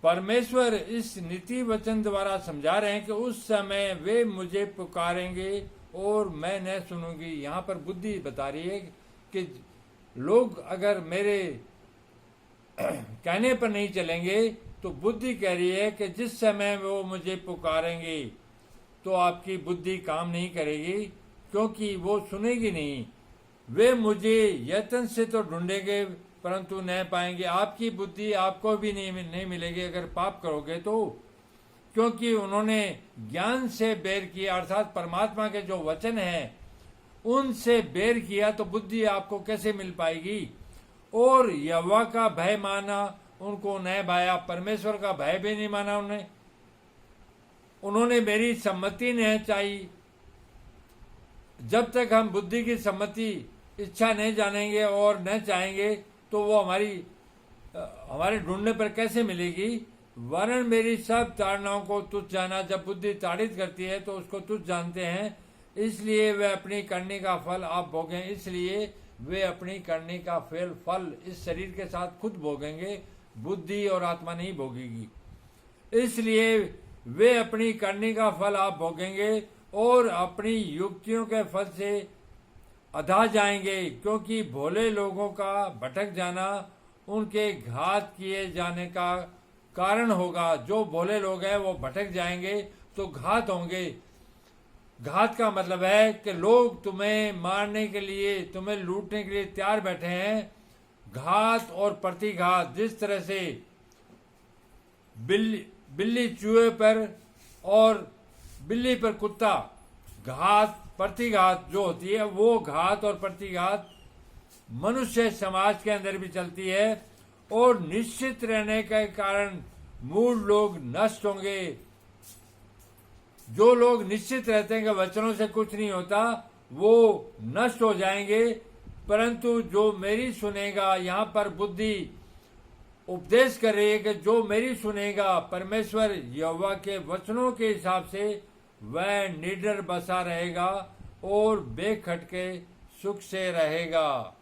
परमेश्वर इस नीति वचन द्वारा समझा रहे हैं कि उस समय वे मुझे पुकारेंगे और मैं न सुनूंगी। यहाँ पर बुद्धि बता रही है कि लोग अगर मेरे कहने पर नहीं चलेंगे तो बुद्धि कह रही है कि जिस समय वो मुझे पुकारेंगे तो आपकी बुद्धि काम नहीं करेगी, क्योंकि वो सुनेगी नहीं। वे मुझे यत्न से तो ढूंढेंगे परंतु न पाएंगे। आपकी बुद्धि आपको भी नहीं मिलेगी अगर पाप करोगे तो, क्योंकि उन्होंने ज्ञान से बैर किया, अर्थात परमात्मा के जो वचन है उनसे बैर किया, तो बुद्धि आपको कैसे मिल पाएगी। और यहोवा का भय माना उनको न भाया, परमेश्वर का भय भी नहीं माना उन्होंने मेरी सम्मति नहीं चाहिए। जब तक हम बुद्धि की सम्मति इच्छा नहीं जानेंगे और न चाहेंगे तो वो हमारे ढूंढने पर कैसे मिलेगी। वरन मेरी सब ताड़नाओं को तुच्छ जाना, जब बुद्धि ताड़ित करती है तो उसको तुच्छ जानते हैं, इसलिए वे अपनी करने का फल आप भोगें। इसलिए वे अपनी करने का फल इस शरीर के साथ खुद भोगेंगे, बुद्धि और आत्मा नहीं भोगेगी। इसलिए वे अपनी करने का फल आप भोगेंगे और अपनी युक्तियों के फल से अधा जाएंगे, क्योंकि भोले लोगों का भटक जाना उनके घात किए जाने का कारण होगा। जो भोले लोग हैं वो भटक जाएंगे तो घात होंगे। घात का मतलब है कि लोग तुम्हें मारने के लिए, तुम्हें लूटने के लिए तैयार बैठे हैं। घात और प्रतिघात, जिस तरह से बिल्ली चूहे पर और बिल्ली पर कुत्ता, घात प्रतिघात जो होती है, वो घात और प्रतिघात मनुष्य समाज के अंदर भी चलती है। और निश्चित रहने के कारण मूल लोग नष्ट होंगे। जो लोग निश्चित रहते हैं कि वचनों से कुछ नहीं होता, वो नष्ट हो जाएंगे। परंतु जो मेरी सुनेगा, यहाँ पर बुद्धि उपदेश कर रही है कि जो मेरी सुनेगा परमेश्वर यहोवा के वचनों के हिसाब से, वह निडर बसा रहेगा और बेखटके सुख से रहेगा।